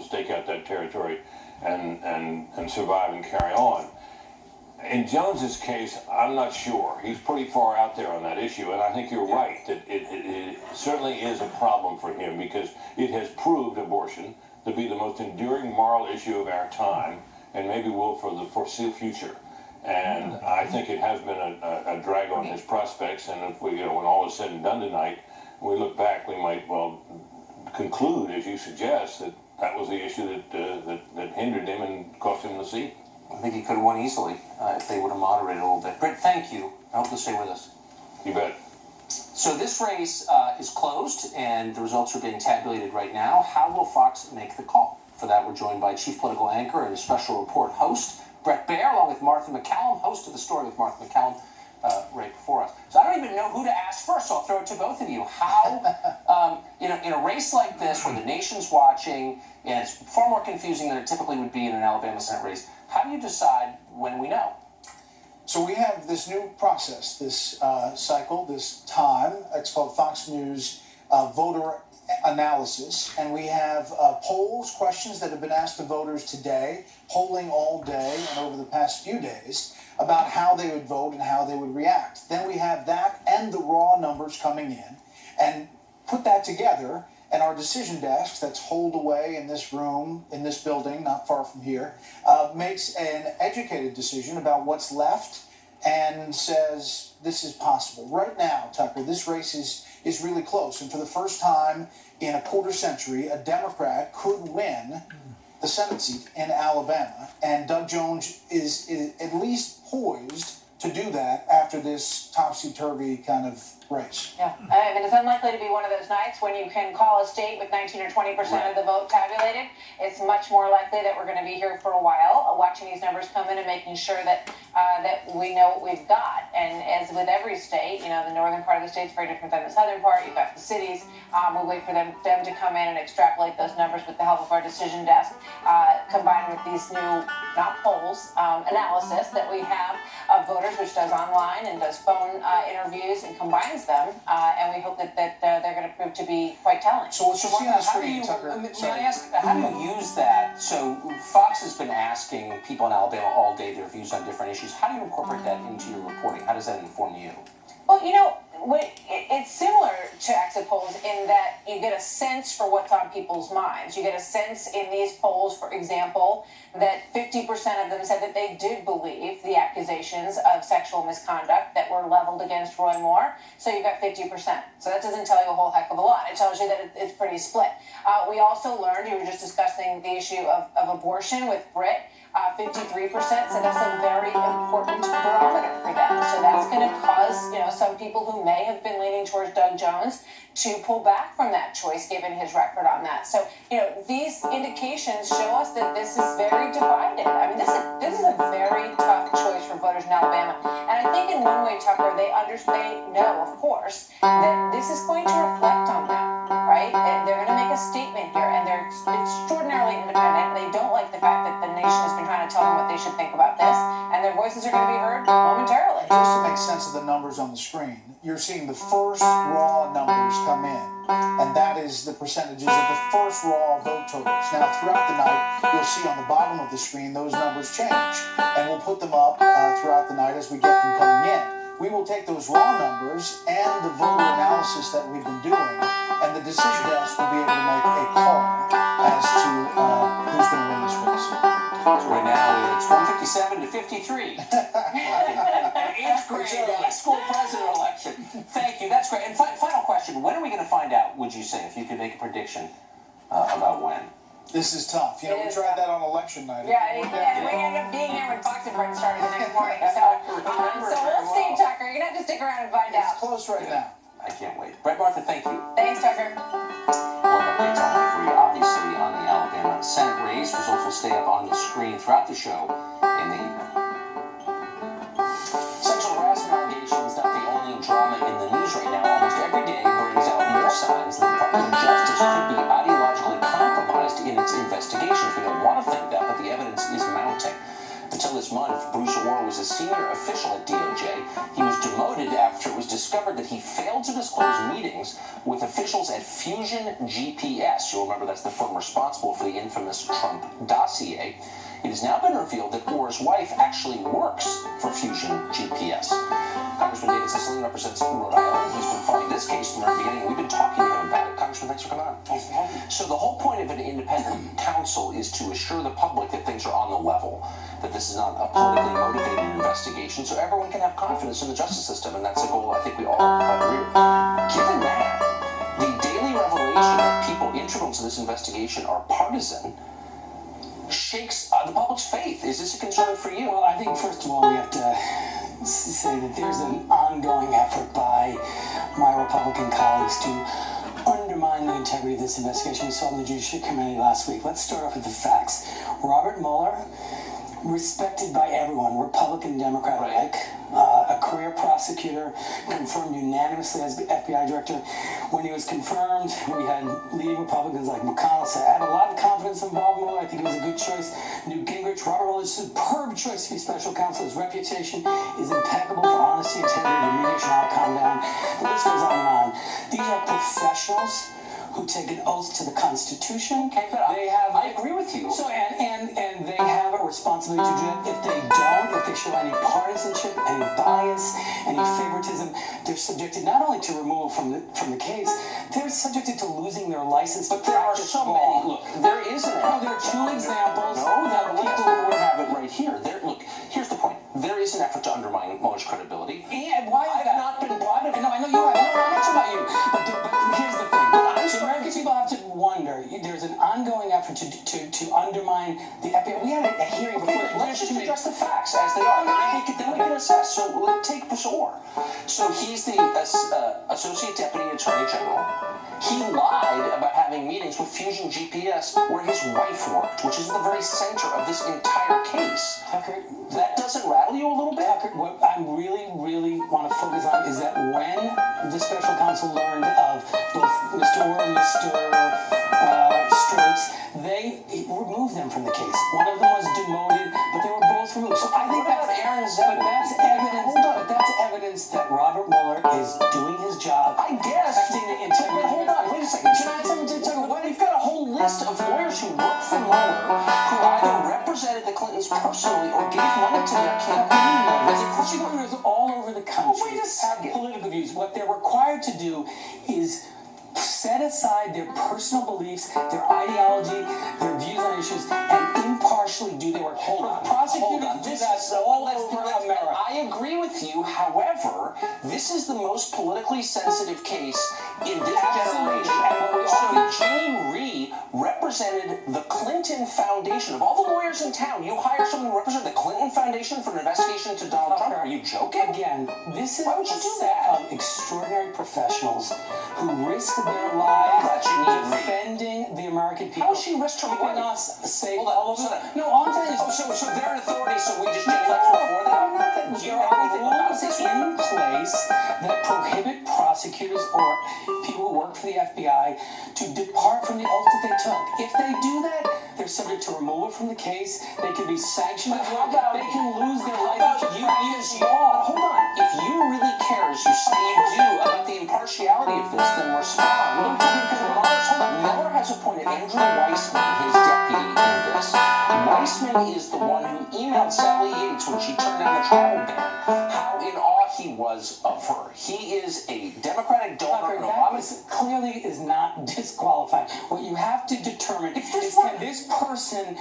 stake out that territory and survive and carry on. In Jones's case, I'm not sure. He's pretty far out there on that issue, and I think you're right that it certainly is a problem for him because it has proved abortion to be the most enduring moral issue of our time, and maybe will for the foreseeable future. And I think it has been a drag on his prospects. And if we, when all is said and done tonight, we look back, we might well conclude, as you suggest, that that was the issue that hindered him and cost him the seat. I think he could have won easily if they would have moderated a little bit. Britt, thank you. I hope you'll stay with us. You bet. So this race is closed, and the results are being tabulated right now. How will Fox make the call? For that, we're joined by chief political anchor and special report host, Bret Baier, along with Martha MacCallum, host of The Story with Martha MacCallum, right before us. So I don't even know who to ask first, so I'll throw it to both of you. How, in a race like this, where the nation's watching, and it's far more confusing than it typically would be in an Alabama Senate race, how do you decide when we know? So we have this new process, this cycle, this time. It's called Fox News voter analysis. And we have polls, questions that have been asked to voters today, polling all day and over the past few days about how they would vote and how they would react. Then we have that and the raw numbers coming in and put that together. And our decision desk that's holed away in this room, in this building, not far from here, makes an educated decision about what's left and says this is possible. Right now, Tucker, this race is really close. And for the first time in a quarter century, a Democrat could win the Senate seat in Alabama. And Doug Jones is at least poised to do that after this topsy-turvy kind of race. Yeah, I mean, it's unlikely to be one of those nights when you can call a state with 19 or 20% of the vote tabulated. It's much more likely that we're going to be here for a while, watching these numbers come in and making sure that that we know what we've got. And as with every state, the northern part of the state is very different than the southern part. You've got the cities. We wait for them to come in and extrapolate those numbers with the help of our decision desk, combined with these new, not polls, analysis that we have of voters, which does online and does phone interviews and combines them, and we hope that they're going to prove to be quite telling. So what you see on the screen, Tucker. May I ask, how do you use that? So Fox has been asking people in Alabama all day their views on different issues. How do you incorporate that into your reporting? How does that inform you? Well, it's similar to exit polls in that you get a sense for what's on people's minds. You get a sense in these polls, for example, that 50% of them said that they did believe the accusations of sexual misconduct that were leveled against Roy Moore. So you've got 50%. So that doesn't tell you a whole heck of a lot. It tells you that it's pretty split. We also learned, you were just discussing the issue of abortion with Britt. 53% said that's a very important barometer for them. So that's going to cause, some people who may have been leaning towards Doug Jones to pull back from that choice, given his record on that. So, these indications show us that this is very divided. I mean, this is a very tough choice for voters in Alabama. And I think in one way, Tucker, they know, of course, that this is going to reflect on them, right? They're going to make a statement here, and they're extraordinarily independent. They don't like the fact that the nation has been trying to tell them what they should think about this, and their voices are going to be heard momentarily. Just to make sense of the numbers on the screen, you're seeing the first raw numbers come in, and that is the percentages of the first raw vote totals. Now, throughout the night, you'll see on the bottom of the screen those numbers change, and we'll put them up throughout the night as we get them coming in. We will take those raw numbers and the voter analysis that we've been doing, and the decision desk will be able to make a call as to who's going to win this race. So right now it's 157 to 53. An eighth grade school president election. Thank you. That's great. And final question: when are we going to find out? Would you say, if you could make a prediction about when? This is tough. We tried that on election night. Yeah, we ended up being here when Fox and Friends started the next morning. So we'll see, Tucker. You're going to have to stick around and find out. It's close right now. I can't wait. Bret, Martha, thank you. Thanks, Tucker. We'll have updates on for you, obviously, on the Alabama Senate race. Results will stay up on the screen throughout the show in the evening. Sexual harassment allegations not the only drama in the news right now. Almost every day brings out more signs that the Department of Justice could be ideologically compromised in its investigations. We don't want to think that, but the evidence is mounting. Until until this month, Bruce Orr was a senior official at DOJ. He was demoted after it was discovered that he failed to disclose meetings with officials at Fusion GPS. You'll remember that's the firm responsible for the infamous Trump dossier. It has now been revealed that Orr's wife actually works for Fusion GPS. Congressman David Cicilline represents Rhode Island. He's been following this case from the very beginning. We've been talking to him about it. Congressman, thanks for coming on. Thanks for having me. So the whole point of an independent counsel is to assure the public that things are on the level, that this is not a politically motivated investigation, so everyone can have confidence in the justice system, and that's a goal I think we all agree with. Given that, the daily revelation that people integral to this investigation are partisan shakes the public's faith. Is this a concern for you? Well, I think first of all we have to say that there's an ongoing effort by my Republican colleagues to undermine the integrity of this investigation. We saw in the Judiciary Committee last week. Let's start off with the facts. Robert Mueller, respected by everyone, Republican, Democrat alike, a career prosecutor, confirmed unanimously as FBI director. When he was confirmed, we had leading Republicans like McConnell say, I have a lot of confidence in Bob Mueller. I think it was a good choice. Newt Gingrich, Robert Mueller's superb choice to be special counsel. His reputation is impeccable for honesty, integrity, remediation, now calm down. The list goes on and on. These are professionals who take an oath to the Constitution. Okay, but I agree with you. So and they have a responsibility to do that. If they don't, if they show any partisanship, any bias, any favoritism, they're subjected not only to removal from the case, they're subjected to losing their license. But there are so many. Look, there is an. No, there are two examples. No, that people would have it right here. Look, here's the point. There is an effort to undermine Mueller's credibility. And why is I've that? not been brought in. No, I know you are. No, I'm not talking about you. But here's the thing. The American people have to wonder. There's an ongoing effort to undermine the FBI. We had a hearing before the Let's just Committee. address the facts as they are. Then we can assess. So let's take Orr. So he's the Associate Deputy Attorney General. He lied about having meetings with Fusion GPS where his wife worked, which is the very center of this entire case. Tucker, That doesn't rattle you a little bit? Tucker, what I really want to focus on is that when the special counsel learned of both Mr. Orr and Mr. Strokes, they removed them from the case. One of them was demoted, but they were both removed. So I think that's evidence. But that's evidence that Robert Mueller is doing his job. I guess. Protecting the integrity. Hold on, wait a second. Can I add something to Tucker? We've got a whole list of lawyers who work for Mueller who either represented the Clintons personally or gave money to their campaign. There's prosecutors all over the country. Wait a second. Political views. What they're required to do is set aside their personal beliefs, their ideology, their views on issues, and impartially do their work. Hold on. Prosecutors do that all over America. I agree with you. However, this is the most politically sensitive case in this generation. So Jane Rhee represented the Clinton Foundation. Of all the lawyers in town, you hire someone to represent the Clinton Foundation for an investigation into Donald Trump? Are you joking? Again, this is Why would you a do set that? of extraordinary professionals who risk their lives defending the American people. How she risked her keeping life? us safe Hold on, all over. so No, all I'm saying is. So they're an authority, so we just genuflect before them? Do you There know are anything about rules this? in place that prohibit prosecutors or people who work for the FBI to depart from the oath that they took. If they do that, they're subject to removal from the case. They can be sanctioned. How about they can lose their How license about to you practice use law. Hold on. If you really care, as you say you do, about the impartiality of this, then respond. Mueller has appointed Andrew Weissman, his deputy, in this. Weissman is the one who emailed Sally Yates when she turned down the travel ban, how in awe he was of her. He is a Democratic donor. Tucker, that clearly is not disqualified. What you have to determine is can this person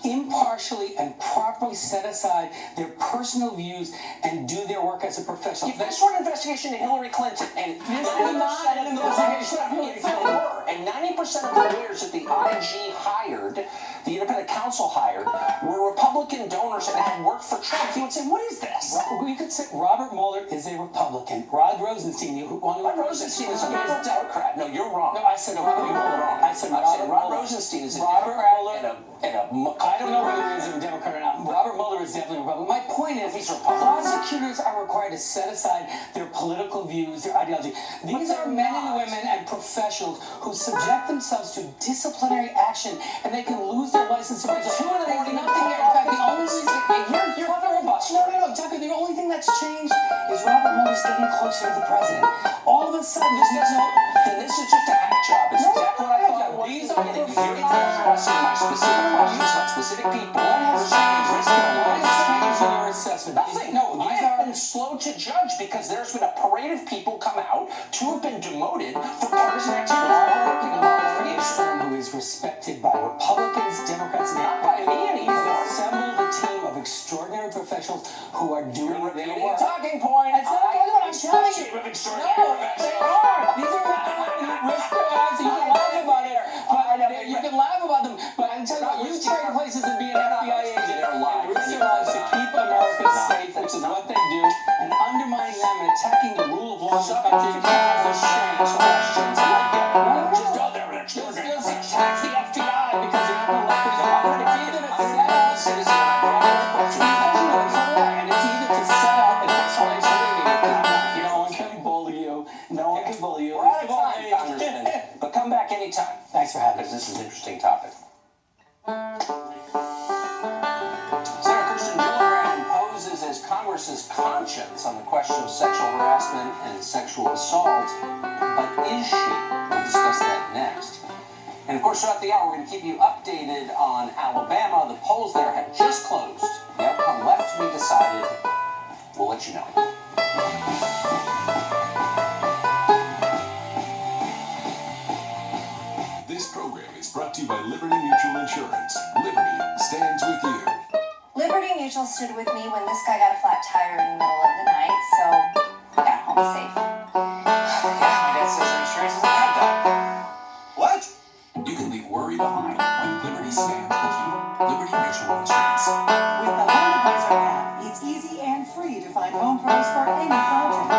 impartially and properly set aside their personal views and do their work as a professional. If this were an investigation into Hillary Clinton, and 90% of the lawyers that the IG hired, the independent counsel hired, were Republican donors and had worked for Trump, he would say, what is this? We could say Robert Mueller is a Republican. Rod Rosenstein, Rod Rosenstein is a Democrat. No, you're wrong. No, I said Robert Mueller. I said Rod Rosenstein is a Democrat and a I don't know whether he's a Democrat or not. Robert Mueller is definitely a Republican. My point is, prosecutors are required to set aside their political views, their ideology. These are men and women and professionals who subject themselves to disciplinary action, and they can lose their license to practice. Two of them nothing here. In fact, the only reason getting closer to the president. All of a sudden, Then this is just a hack job. It's exactly what I thought it was. These are You're addressing my specific questions about specific people. What has changed? Risk their What lives. has changed in your assessment? Nothing. No, I these have are. been slow to judge because there's been a parade of people come out to have been demoted for partisan activity. Who is respected by Republicans, Democrats, and Not by me anymore. He's assembled a team of extraordinary professionals who are doing their Repeating work. talking point. It's not talking about, I'm telling you. Of No, extraordinary they are. These are risk guys. You can laugh about it. But you can laugh about them. But I'm telling you, you trade places and be an FBI agent. They're lying. Risk their lives to keep America safe, which is what they do, and undermining them and attacking the rule of law in the country is a shame. Questions. I get it. Just Just they're extraordinary. attack the FBI because they have no weapons. It's either to set up Citizen, I brought up the question. and it's either to set up an explanation. No one can bully you. No one can bully you. We're out of time, Congressman. But come back anytime. Thanks for having Because me. this is an interesting topic. Senator Kirsten Gillibrand poses as Congress's conscience on the question of sexual harassment and sexual assault. But is she? We'll discuss that next. And of course, throughout the hour, we're going to keep you updated on Alabama. The polls there have just closed. The outcome left to be decided. We'll let you know. This program is brought to you by Liberty Mutual Insurance. Liberty stands with you. Liberty Mutual stood with me when this guy got a flat tire in the middle of the night, so I got home safe. Yeah, my dad says insurance is a bad dog. What? You can leave worry behind when Liberty stands with you. Liberty Mutual Insurance. With the Home Advisor app, it's easy and free to find home pros for any project.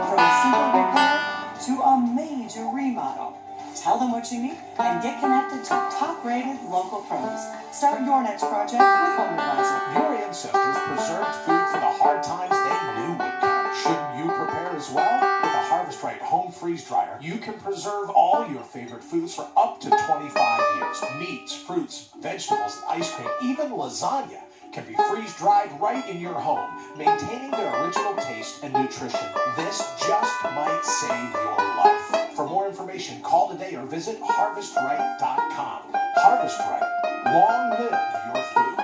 From a simple repair to a major remodel. Tell them what you need and get connected to top-rated local pros. Start your next project with Home Advisor. Your ancestors preserved food for the hard times they knew would come. Shouldn't you prepare as well? With a Harvest Right home freeze dryer, you can preserve all your favorite foods for up to 25 years. Meats, fruits, vegetables, ice cream, even lasagna can be freeze-dried right in your home, maintaining their original taste and nutrition. This just might save your life. For more information, call today or visit harvestright.com. Harvest Right. Long live your food.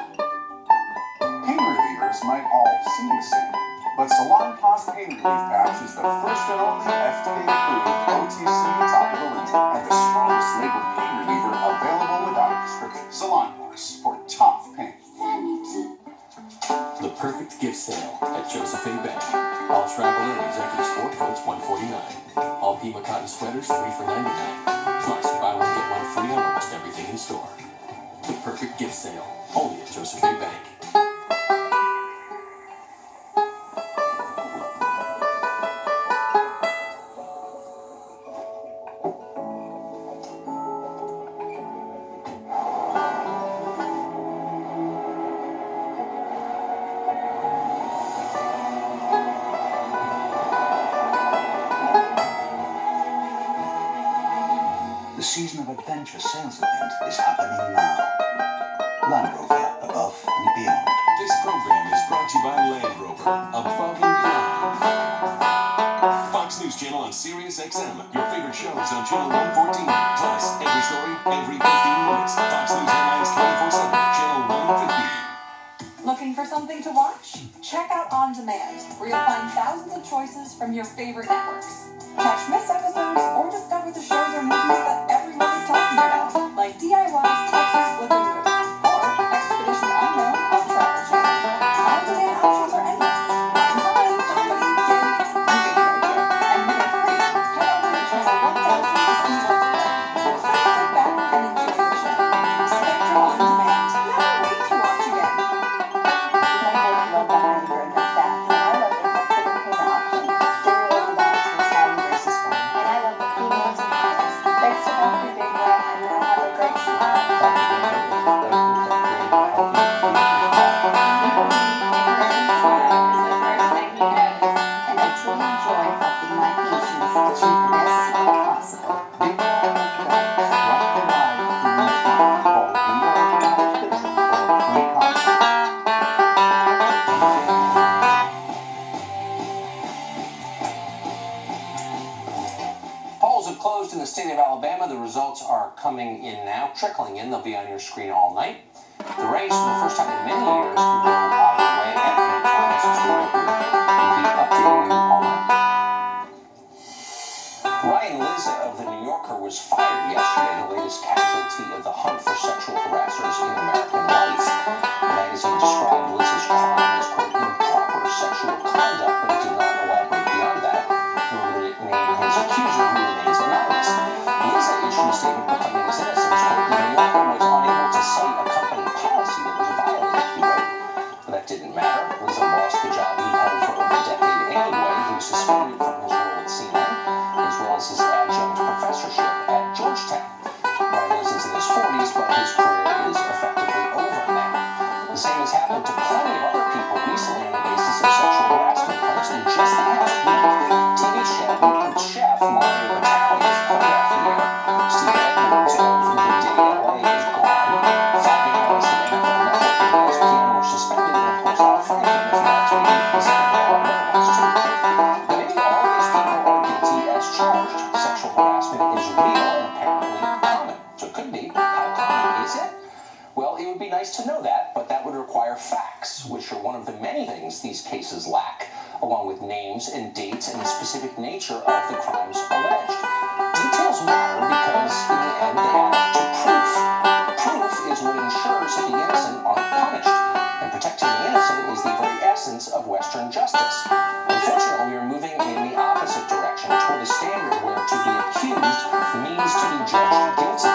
Pain relievers might all seem the same, but Salon Plus Pain Relief Patch is the first and only FDA-approved OTC topical and the strongest labeled pain reliever available without a prescription. Salon Plus for tough pain. The perfect gift sale at Joseph A. Bank. All travel and executive sport coats $149. All Pima cotton sweaters 3 for $99. Plus, buy one get one free on almost everything in store. The perfect gift sale, only at Joseph A. Bank. The season of adventure sales event is happening now. Land Rover, above and beyond. This program is brought to you by Land Rover, above and beyond. Fox News Channel on Sirius XM. Your favorite shows on Channel 114. Plus, every story, every 15 minutes. Fox News headlines 24/7. Channel 150. Looking for something to watch? Check out On Demand, where you'll find thousands of choices from your favorite networks. Catch missed episodes or discover the shows or movies that everyone is talking about, like DIY's Texas Flipping Movie or Expedition Unknown on Travel Channel. On Demand options are endless. Crime, comedy, kids, you get the idea. And when you're free, head over to Channel 113 to see what's there. Sit back and enjoy the show. Spectrum On Demand. Never wait to watch again. My boys love the Highlander and her staff, and I love their flexible payment option. Get your own bags for Italian versus coming in now, trickling in. They'll be on your screen all night. The race, for the first time in many years, could go either way at any time, since we will be updating you all night. Ryan Lizza of The New Yorker was fired yesterday, the latest casualty of the hunt for sexual harassers in American life. The magazine described Lizza's crime as, quote, improper sexual conduct, but it did not elaborate beyond that, nor did it name his accuser, who remains anonymous. Lizza issued a statement proclaiming his innocence, quote, The New Yorker was unable to cite a company policy that was violated, he wrote. But that didn't matter. Lizza lost the job he held for over a decade anyway. He was suspended from his role at CNN, as well as his adjunct professorship at Georgetown. Ryan Lizza's in his 40s, but his career is effectively over now. The same has happened to plenty of other people recently on the basis of sexual harassment claims. In just the past week, TV chef Mario Batali has pulled off the air. Steve Edwards of Midday LA is gone. 5 analysts at NFL Network and ESPN were suspended, and of course Al Franken is not to be suspended. A lot of other ones too. Now, maybe all of these people are guilty as charged. Sexual harassment is real and apparently common. So it could be. How common is it? Well, it would be nice to know that, but that would require facts, which are one of the many things these cases lack, along with names and dates and the specific nature of the crimes alleged. Details matter because, in the end, they add up to proof. Proof is what ensures that the innocent aren't punished, and protecting the innocent is the very essence of Western justice. Unfortunately, we are moving in the opposite direction, toward a standard where to be accused means to be judged guilty.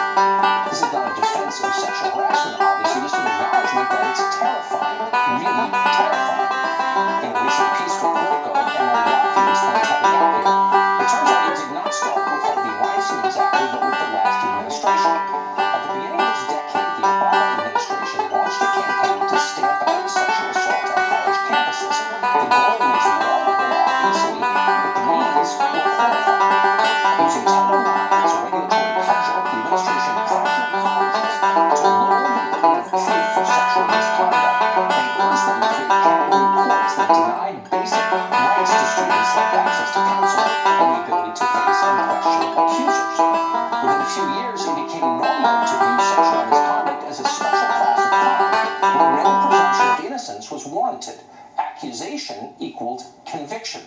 This is not a defense of sexual harassment, obviously, just an acknowledgement that it's terrifying, really terrifying. In a recent piece for Politico, Emily Yaffe explains how we got here. It turns out it did not start with Harvey Weinstein exactly, but with the last administration. At the beginning of this decade, the Obama administration launched a campaign to stamp out sexual assault on college campuses. The goal was laudable, obviously, but the means were horrifying. Using Title IX as a regulatory cudgel, the administration pressured colleges to lower the burden of proof for sexual misconduct and urged them to create category courts that denied basic rights to students like access to counsel and the ability to face and question accusers. Within a few years, it became normal to view sexual misconduct as a special class of crime where no presumption of innocence was warranted. Accusation equaled conviction.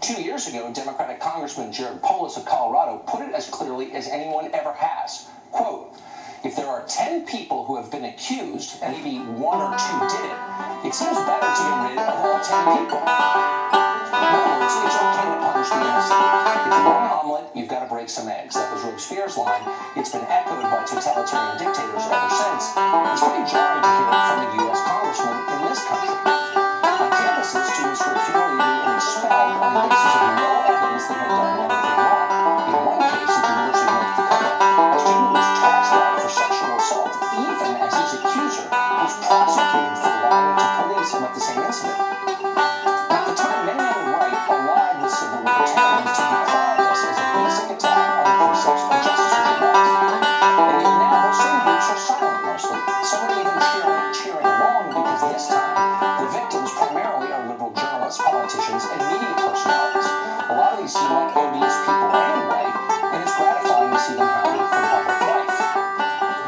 2 years ago, Democratic Congressman Jared Polis of Colorado put it as clearly as anyone ever has. Quote, if there are 10 people who have been accused, and maybe 1 or 2 did it, it seems better to get rid of all 10 people. In other words, it's okay to punish the innocent. If you want an omelet, you've got to break some eggs. That was Robespierre's line. It's been echoed by totalitarian dictators ever since. It's pretty jarring to hear it from a U.S. congressman in this country. On campuses, students were humiliated and expelled on the basis of no evidence they had done anything wrong. In one case, at the University of North Dakota, a student was tossed out for sexual assault, even as his accuser was prosecuted for lying to police about the same incident. At the time, many on the right allied with civil libertarians to decry this as a basic attack on the precepts of justice, which it was. And yet now, those same groups are silent mostly. Some are even cheering along because this time, the victims primarily are liberal journalists, politicians, and media personalities. A lot of these seem like odious people anyway, and it's gratifying to see them hounded from public life.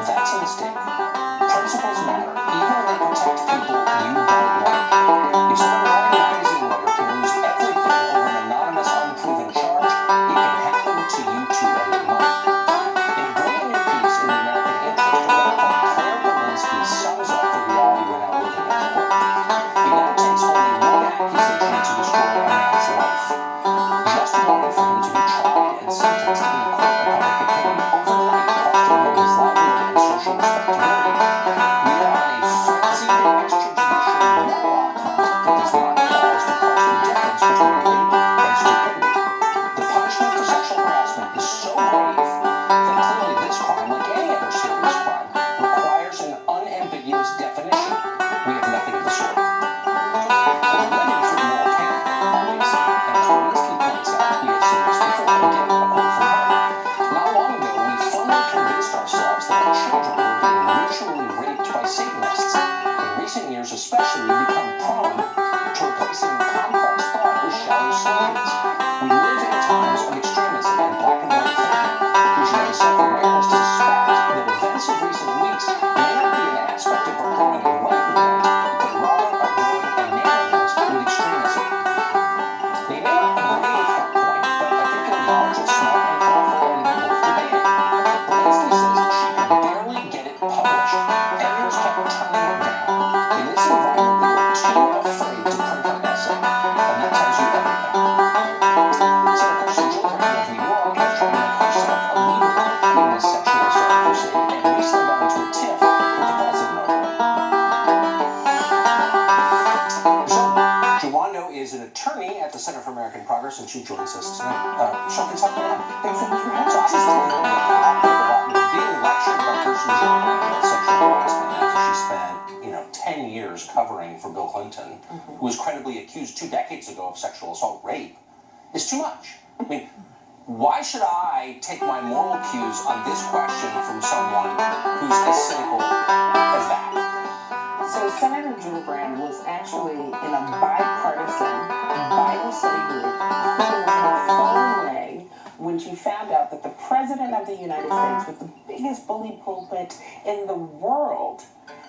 That's a mistake. Principles matter, even when they protect people you don't like. If some annoying magazine writer can lose everything over an anonymous, unproven charge, it can happen to you too any moment. In a brilliant new piece in the American Interest, a writer called Claire Berlinski sums up the reality we're now living in. It now takes only one accusation to destroy a man's life. Just one for him to be tried and sentenced in the court of public opinion overnight, costing him his livelihood and social respectability. We are on a frenzied extrajudicial wedlock hunt that does not pause to parse the difference between rape and stupidity. The punishment for sexual harassment is so grave that clearly this crime, like any other serious crime, requires an unambiguous definition. We have nothing of the sort. We're living through moral panic, obviously, and as Berlinski points out, we have seen this before. Again, a quote from her. Not long ago, we firmly convinced ourselves that our children were being and she joins us tonight. Sean, can you talk about that? Thanks so much for having So I me. was being lectured by Kirsten Gillibrand about sexual harassment after she spent, 10 years covering for Bill Clinton, who was credibly accused 2 decades ago of sexual assault, rape, is too much. I mean, why should I take my moral cues on this question from someone who's as cynical as that? So Senator Gillibrand was actually in a bipartisan Bible study group when her phone rang when she found out that the President of the United States, with the biggest bully pulpit in the world,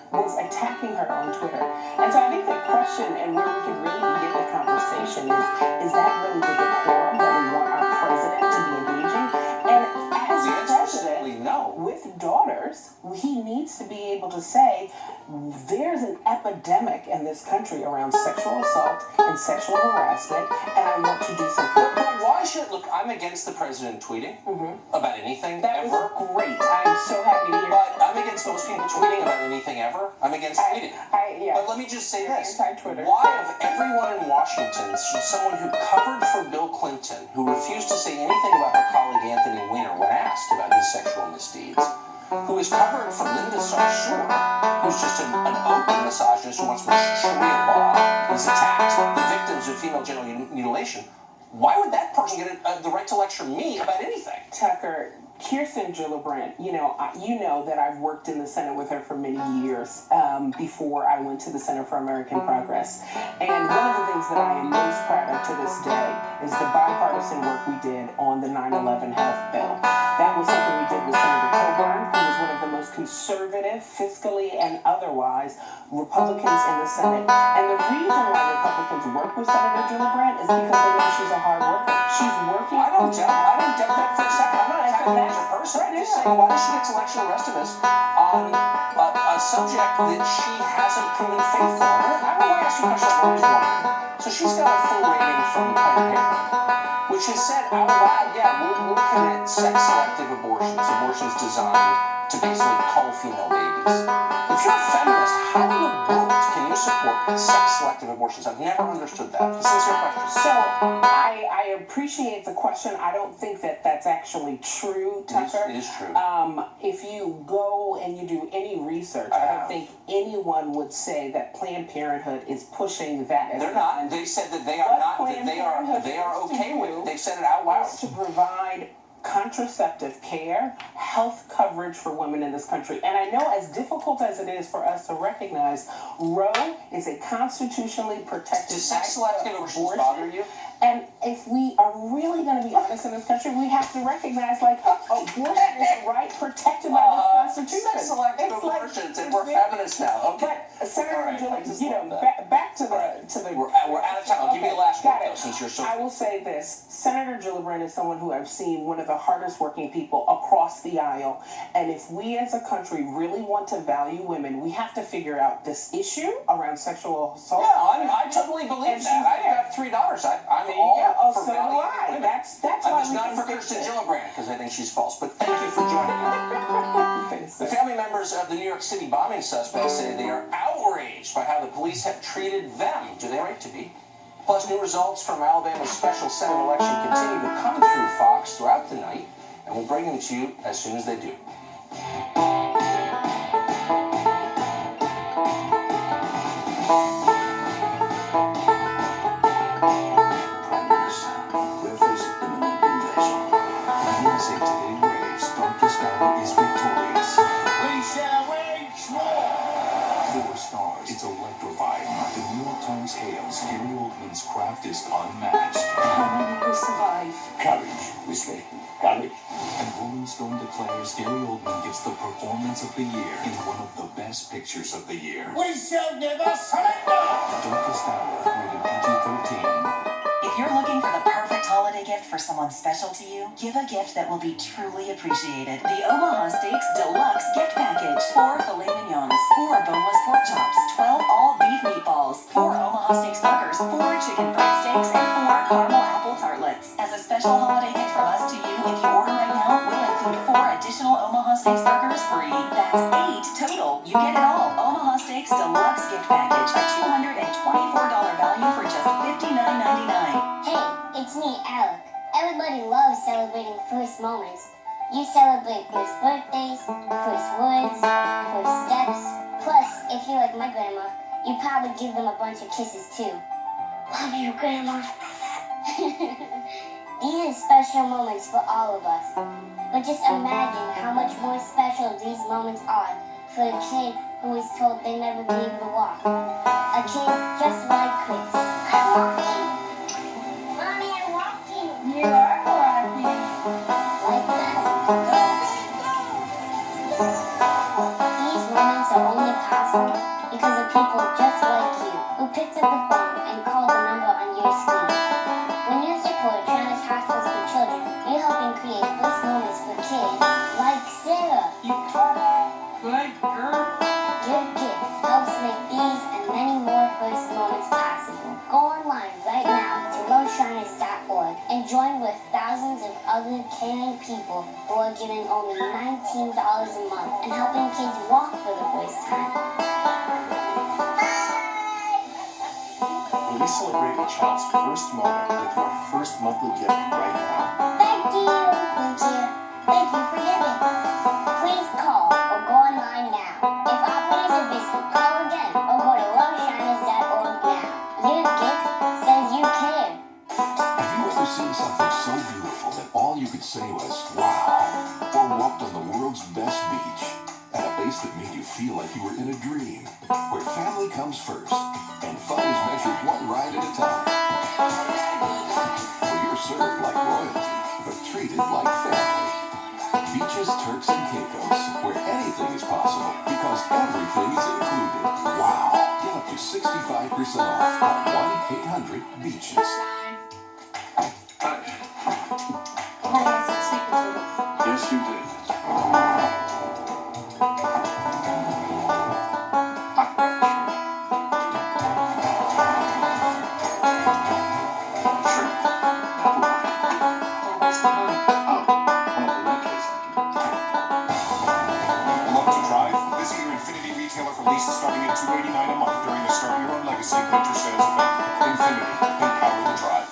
was attacking her on Twitter. And so I think the question and where we can really begin the conversation is that really the decorum that we want our president to be engaging? And as The answer is simply president no. with daughters, he needs to be able to say there's an epidemic in this country around sexual assault and sexual harassment, and I want to do something. But why should, look, I'm against the president tweeting about anything That ever. was great. I'm so happy to hear. But I'm against most people tweeting about anything ever. I'm against tweeting. Yeah. But let me just say this. Anti-Twitter. Why, of everyone in Washington, should someone who covered for Bill Clinton, who refused to say anything about her colleague Anthony Weiner when asked about his sexual misdeeds, who is covered for Linda Sarsour, who's just an open misogynist who wants Sharia law, and has attacked the victims of female genital mutilation, why would that person get the right to lecture me about anything? Tucker, Kirsten Gillibrand, you know that I've worked in the Senate with her for many years before I went to the Center for American Progress. And one of the things that I am most proud of to this day is the bipartisan work we did on the 9/11 health bill. That was something we did with Senator Coburn, who was one of the most conservative, fiscally and otherwise, Republicans in the Senate. And the reason why Republicans work with Senator Gillibrand is because they know she's a hard worker. She's working. I don't doubt that for a second. I'm not attacking her as a person. I'm just saying, why does she get to lecture the rest of us on a subject that she hasn't proven faithful on? I don't want to ask you a question I've always wondered. So she's got a full rating from Planned Parenthood, which has said out loud, we'll commit sex-selective abortions designed to basically cull female babies. If you're a feminist, how in the world can you support sex-selective abortions? I've never understood that. It's a sincere question. So I appreciate the question. I don't think that that's actually true, Tucker. It is true. If you go and you do any research, I don't think anyone would say that Planned Parenthood is pushing that. As They're not. They said that they are not. That they are okay with it. They've said it out loud. To provide contraceptive care, health coverage for women in this country. And I know as difficult as it is for us to recognize, Roe is a constitutionally protected Does sex-selective abortions bother you? And if we are really going to be honest in this country, we have to recognize, abortion is a right protected by the Constitution. Sex-selective abortions, and we're feminists now. Okay. But Senator Right, Gillibrand, back to the. We're out of time. I'll give you the last Got one, it. though, since you're so. I will say this: Senator Gillibrand is someone who I've seen one of the hardest working people across the aisle. And if we as a country really want to value women, we have to figure out this issue around sexual assault. Yeah, I totally believe that. I've got $3. I'm all for valuing women. That's I'm why just not for Kirsten Gillibrand because I think she's false. But thank you for joining me. The family members of the New York City bombing suspects say they are outraged by how the police have treated them. Do they right to be? Plus, new results from Alabama's special Senate election continue to come through Fox throughout the night, and we'll bring them to you as soon as they do. Craft is unmatched. How many will survive? Courage, we say. Courage. And Rolling Stone declares Gary Oldman gets the performance of the year in one of the best pictures of the year. We shall never surrender! Darkest Hour, rated PG-13. If you're looking for the perfect holiday gift for someone special to you, give a gift that will be truly appreciated. The Omaha Steaks Deluxe Gift Package. 4 filet mignons, 4 boneless pork chops, 12 all-beef meatballs, 4 Omaha Steaks burgers, 4 chicken fried steaks, and 4 caramel apple tartlets. As a special holiday gift from us to you, if you order right now, we'll include 4 additional Omaha Steaks burgers free. That's 8 total. You get it all. Omaha Steaks Deluxe Gift Package. A $224 value for just $59.99. Hey, it's me, Alec. Everybody loves celebrating first moments. You celebrate first birthdays, first words, first steps. Plus, if you're like my grandma, you probably give them a bunch of kisses too. Love you, Grandma. These are special moments for all of us. But just imagine how much more special these moments are for a kid who was told they never be able to walk. A kid just like Chris. I'm walking. Mommy, I'm walking. You are walking. Like that. These moments are only possible because of people just like you who picked up the phone and called the number on your screen. When you support China's Hospitals for Children, you're helping create first moments for kids like Sarah. You got it. Good girl. Your gift helps make these and many more first moments possible. Go online right now to loveshiners.org and join with thousands of other caring people who are giving only $19 a month and helping kids walk for the first time. Will we celebrate a child's first moment with your first monthly gift right now? Thank you. Thank you. Thank you for giving. Please call or go online now. If operators are busy, call again or go to loveshiners.org now. Your gift says you care. Have you ever seen something so beautiful that all you could say was, wow? Or walked on the world's best beach? At a base that made you feel like you were in a dream, where family comes first, and fun is measured one ride at a time. Where you're served like royalty, but treated like family. Beaches, Turks, and Caicos, where anything is possible, because everything is included. Wow! Get up to 65% off on 1-800-BEACHES. Yes, you did. Leases starting at $289 a month during the Start Your Own Legacy winter sales event. Infinity, empower the drive.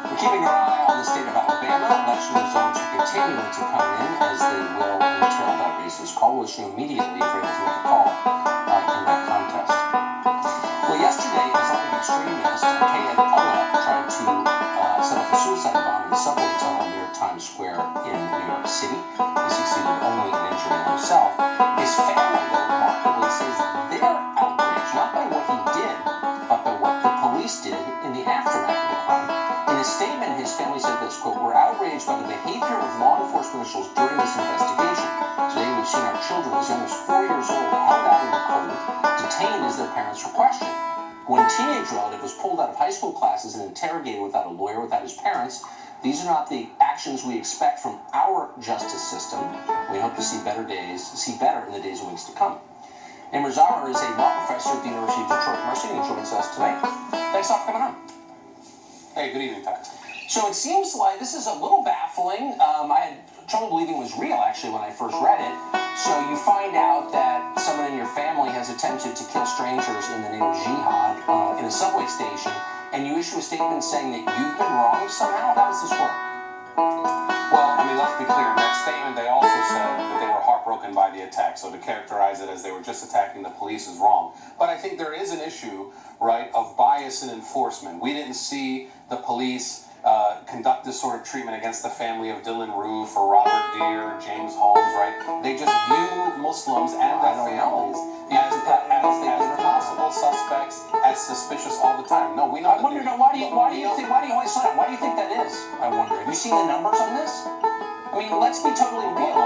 We're keeping our eye on the state of Alabama. Election results are continuing to come in as they will until that race is called. We'll issue immediately if you're able to make a call in that contest. Well, yesterday, Islamic extremist Kayed Allah tried to set up a suicide bomb in the subway tunnel near Times Square in New York City. He succeeded only in injuring himself. His family, though, remarkably says they're outraged not by what he did, but by what the police did in the aftermath of the crime. In a statement, his family said this, quote, "We're outraged by the behavior of law enforcement officials during this investigation. Today we've seen our children as young as 4 years old held out in the cold, detained as their parents were questioned. One teenage relative was pulled out of high school classes and interrogated without a lawyer, without his parents. These are not the actions we expect from our justice system. We hope to see better in the days and weeks to come." Amr Zahar is a law professor at the University of Detroit Mercy and joins us tonight. Thanks a lot for coming on. Hey, good evening, Ty. So it seems like this is a little baffling. I had trouble believing it was real, actually, when I first read it. So you find out that someone in your family has attempted to kill strangers in the name of jihad in a subway station, and you issue a statement saying that you've been wronged somehow? How does this work? Well, I mean, let's be clear. In that statement, they also said that they were heartbroken by the attack. So to characterize it as they were just attacking the police is wrong. But I think there is an issue, right, of bias in enforcement. We didn't see the police conduct this sort of treatment against the family of Dylan Roof or Robert Deere, James Holmes, right? They just view Muslims and their families as possible suspects, as suspicious all the time. No, we know. I wonder, why do you think that is? I wonder. Have you seen the numbers on this? I mean, let's be totally real.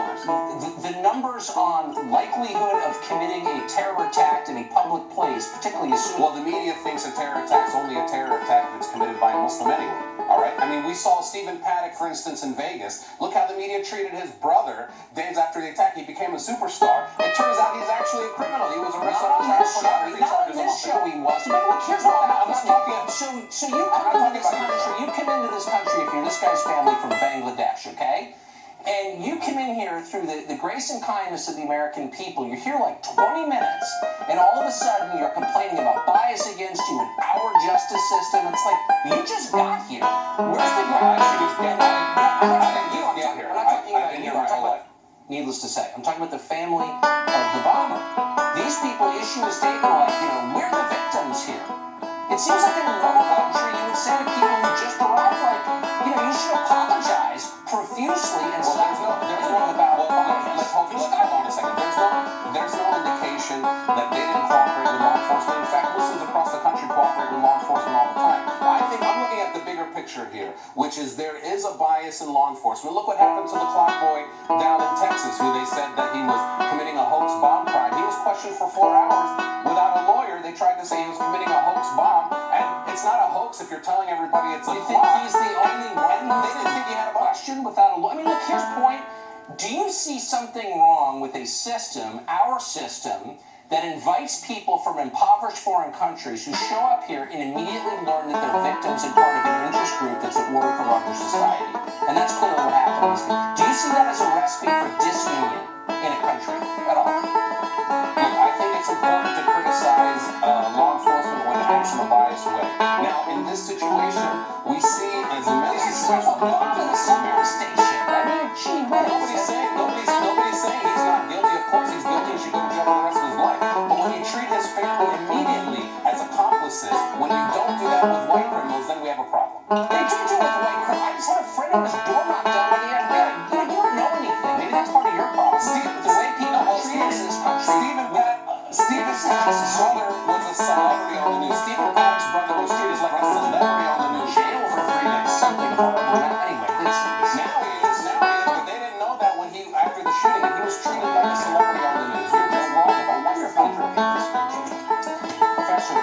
The numbers on likelihood of committing a terror attack in a public place, particularly as soon. Well, the media thinks a terror attack is only a terror attack that's committed by a Muslim anyway. All right? I mean, we saw Stephen Paddock, for instance, in Vegas. Look how the media treated his brother days after the attack. He became a superstar. It turns out he's actually a criminal. He was arrested on child pornography charges. Not on this show he was. But look, here's what I'm talking. So you come into this country. You come into this country if you're this guy's family from Bangladesh, okay? And you come in here through the grace and kindness of the American people. You're here like 20 minutes, and all of a sudden you're complaining about bias against you in our justice system. It's like, you just got here. Where's the guy? You just get here. I'm not talking about you. I'm talking about, needless to say, I'm talking about the family of the bomber. These people issue a statement like, we're the victims here. It seems like in a normal country you would say to people who just arrived, like, you should apologize profusely and say let's hold on a second. There's no indication that they didn't cooperate with law enforcement. In fact, Muslims across the country cooperate with law enforcement all the time. I think I'm looking at the bigger picture here, which is there is a bias in law enforcement. Look what happened to the clock boy down in Texas, who they said that he was committing a hoax bomb crime. He was questioned for 4 hours without a lawyer. They tried to say he was committing a hoax bomb, and it's not a hoax if you're telling everybody it's a You think he's the only one? They didn't think he had a question without a lawyer. I mean, look, here's the point. Do you see something wrong with a system, our system, that invites people from impoverished foreign countries who show up here and immediately learn that they're victims and part of an interest group that's at war with the larger society? And that's clearly what happened. Do you see that as a recipe for disunion in a country at all? Look, I think it's important to criticize law enforcement when it acts in a biased way. Now, in this situation, we see as many situations. Nobody's saying he's not guilty. Of course he's guilty and should go to jail for the rest of his life. But when you treat his family immediately as accomplices, when you don't do that with white criminals, then we have a problem. They do it with white criminals. I just had a friend who was door knocked down by the FBI. You don't know anything. Maybe that's part of your problem. The way people treat us in this country. Stephen Pack's brother was a celebrity on the news. Stephen Pack's brother was treated like a celebrity on the news. Jail for 3 days. Something horrible. Anyway, now he is, but they didn't know that when after the shooting, he was treated like a celebrity on the news. You're just wrong about what your country hates this country. Professor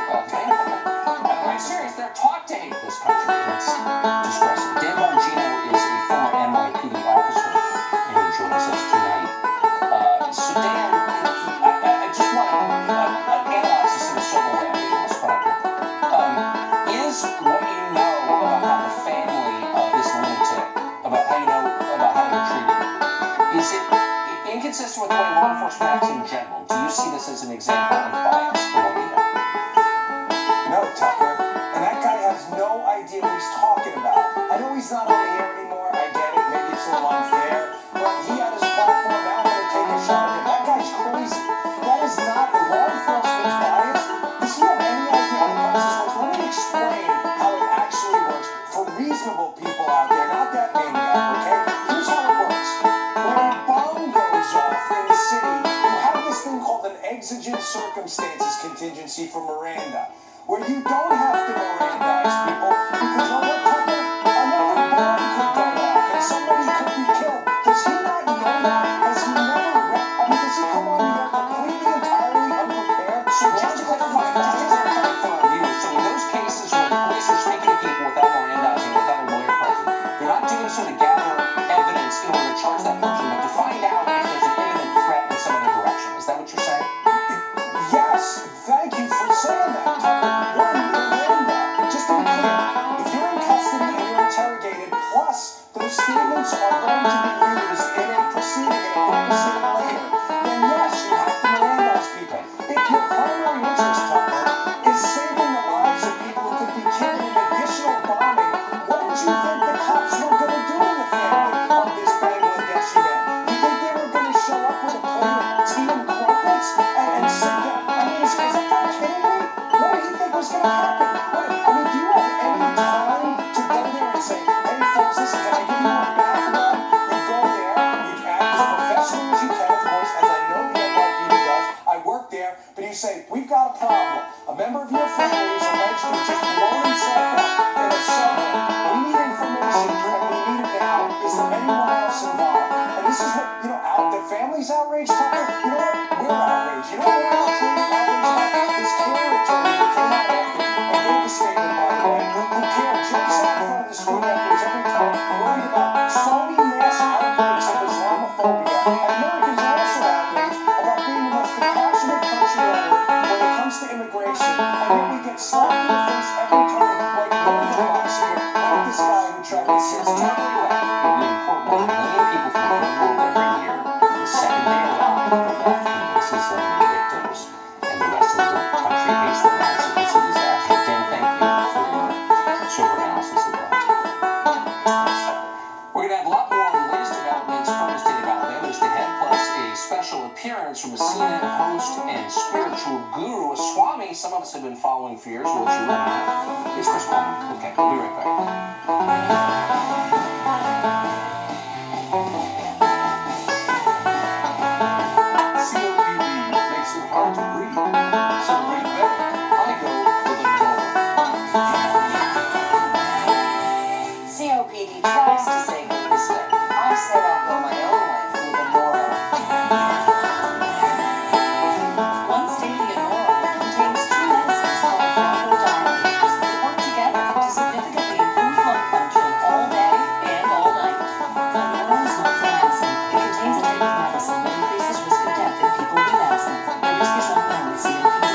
I'm serious, they're taught to hate this country. It's distressing. Dan Bongino is a former NYPD officer and he joins us tonight. So Dan, I just want to analyze this in a sober way. I'm doing this spot up here. Is what you know about how the family of this lunatic, about how you know about how they were treated, is it inconsistent with the way law enforcement acts in general? Do you see this as an example of bias from what you know? No, Tucker. And that guy has no idea what he's talking about. I know he's not on the air anymore. I get it. Maybe it's a little unfair. But he had his platform. Now I'm going to take a shot at him. That guy's crazy. That is not law enforcement's bias. Does he have any idea how the process works? Let me explain how it actually works for reasonable people out there, not that maniac, okay? Here's how it works. When a bomb goes off in the city, you have this thing called an exigent circumstances contingency for Miranda, where you don't have to Mirandize people because you know what, Tucker? Another bomb could go off and somebody could be killed. Does he not know that? Has he never does he come on here completely entirely unprepared? So just to clarify for our viewers, so in those cases where the police are speaking to people without Mirandizing, without a lawyer present, they're not doing so to gather evidence in order to charge that person, but to find out if there's an imminent threat in some other direction. Is that what you're saying? Yes, thank you for saying that, Tucker. Miranda, just to be clear, if you're in custody and you're interrogated, plus those statements are going to be used in a proceeding, in a court proceeding later, then yes, you have to Mirandize people. If your primary interest, Tucker, is saving the lives of people who could be killed in an additional bombing, what did you think the cops were going to do to the family of this Bangladeshi man? You think they were going to show up with a plate of tea and crumpets and sit down? I mean, is that guy kidding me? What did he think was going to happen? Do you have any time to go there and say, hey folks, listen, can I give you a back rub? You go there, you act as professionally as you can, of course, as I know the NYPD does. I work there, but you say, we've got a problem. A member of your family is alleged to have just blown himself up in a subway. We need information, and we need it now. Is there anyone else involved? And this is what, the family's outraged, Tucker. You know what? We're outraged. You know what we're outraged about? This care attorney who came out after and gave a statement, by the way, who jumps out in front of the screen actors every time, worried about phony mass outbreaks of Islamophobia. And Americans are also outraged about being the most compassionate country ever when it comes to immigration. And yet we get slapped in the face every time, like Roadblocks here, like this guy who tried to assist. Totally right. It would be important. A million people from spouses and the victims, and the rest of the country hates them. It's a disaster. Dan, thank you for your sober analysis of that. We're going to have a lot more on the latest developments from the state of Alabama just ahead, plus a special appearance from a CNN host and spiritual guru, a Swami some of us have been following for years. We'll let you in on that. It's Chris Palmer. Okay, we'll be right back. Hard to breathe. So to breathe better, I go for the Nora. COPD tries to say go this way. I said I'll go my own way with a Nora. Once daily Nora contains two medicines called Banjo dilators that work together to significantly improve lung function all day and all night. Nora is not for asthma. It contains a type of medicine that increases risk of death in people with asthma. The risk is unknown with COPD.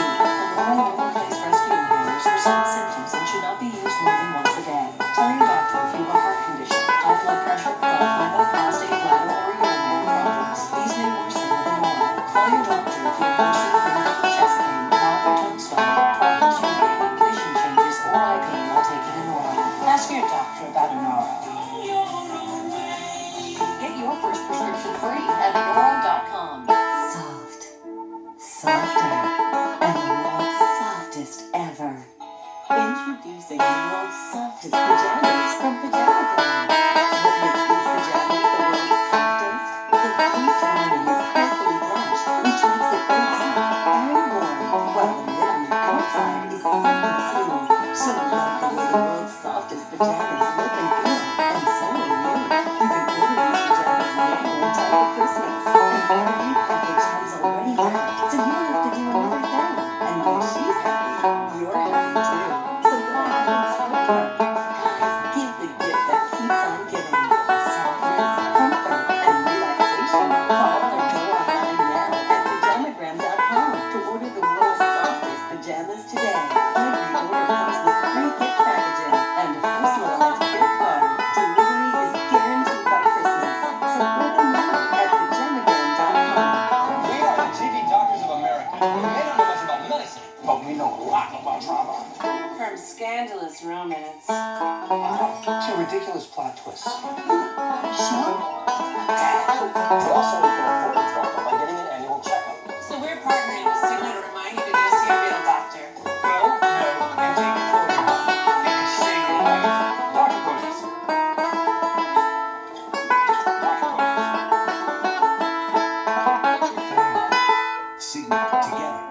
Nora no replace rescue inhalers for some symptoms and should not be used more than once a day. Tell your doctor if you have a heart condition, high blood pressure, glaucoma, prostate, bladder, or urinary problems. These may worsen with Nora. Call your doctor if you have worsening chronic chest pain, mouth or tongue swelling, problems urinating, vision changes, or eye pain while taking a Nora. Ask your doctor about a Nora. Get your first prescription free at Nora.com. Soft. Softer. And the world's softest ever. Introducing the world's softest pajamas from Pajama Ground. What makes these pajamas the world's softest? The fleece lining is carefully brushed, which makes it easy and warm, while the knit on the outside is silky smooth. So love the way the world's softest pajamas look and feel, and so will you. You can order these pajamas now in time for Christmas, and our new package comes already wrapped, so you don't have to do another thing. And when she's happy, you're happy too. So go ahead and spread her. Guys, give the gift that keeps on giving. Softness, comfort, and relaxation. Call or go online now at pajamagram.com to order the world's softest pajamas today. Every order comes with free gift packaging and a personalized gift card. Delivery is guaranteed by Christmas. So order now at pajamagram.com. We are the TV doctors of America. We may not know much about medicine, but we know a lot about drama. From scandalous romance To ridiculous plot twists. We also can avoid drama by getting an annual checkup. So we're partnering with Cigna to remind you to go see a real doctor. No, and take control of your health. It can save your life. Dr. Poses. Sigma together.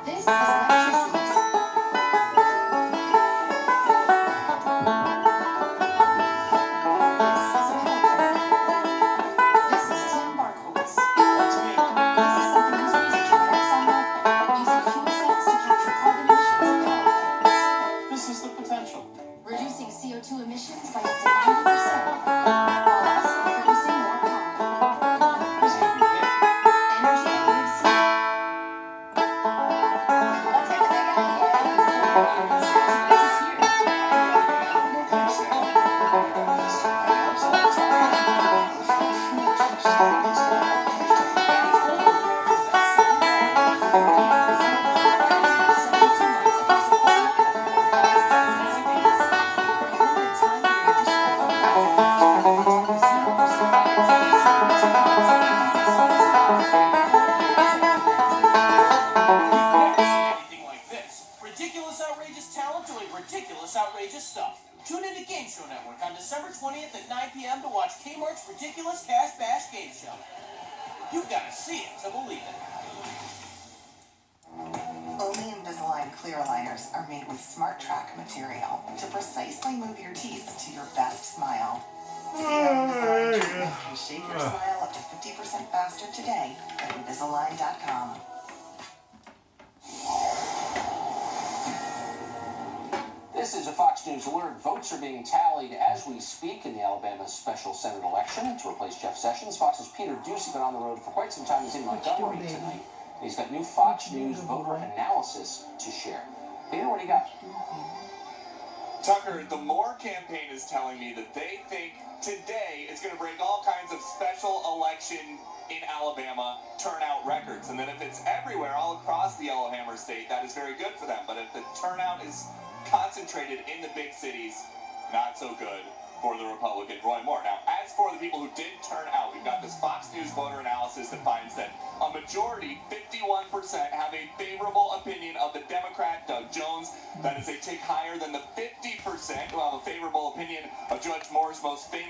This is electricity. This is Tim Barcodes. That's me. This is something whose research works on Melbourne, using fuel cells to capture carbon emissions in power plants, This is the potential. reducing CO2 emissions by up to 90%, while also producing more power. This could be big. Energy that gives you. Let's take the big idea. This is here. No thanks, Sam. Anything like this. Ridiculous, outrageous talent doing ridiculous, outrageous stuff. Tune into Game Show Network on December 20th at 9 p.m. to watch Kmart's Ridiculous Cash Bash Game Show. You've got to see it to believe it. Only Invisalign clear aligners are made with smart track material to precisely move your teeth to your best smile. See how Invisalign treatment can shape your smile up to 50% faster today at Invisalign.com. This is a Fox News alert. Votes are being tallied as we speak in the Alabama special Senate election to replace Jeff Sessions. Fox's Peter Ducey been on the road for quite some time. He's in Montgomery tonight. He's got new Fox News voter analysis to share. Peter, what do you got? Tucker, the Moore campaign is telling me that they think today is going to bring all kinds of special election in Alabama turnout records. And then if it's everywhere, all across the Yellowhammer State, that is very good for them. But if the turnout is concentrated in the big cities, not so good for the Republican Roy Moore. Now, as for the people who did turn out, we've got this Fox News voter analysis that finds that a majority, 51%, have a favorable opinion of the Democrat Doug Jones. That is a tick higher than the 50% who have a favorable opinion of Judge Moore's most famous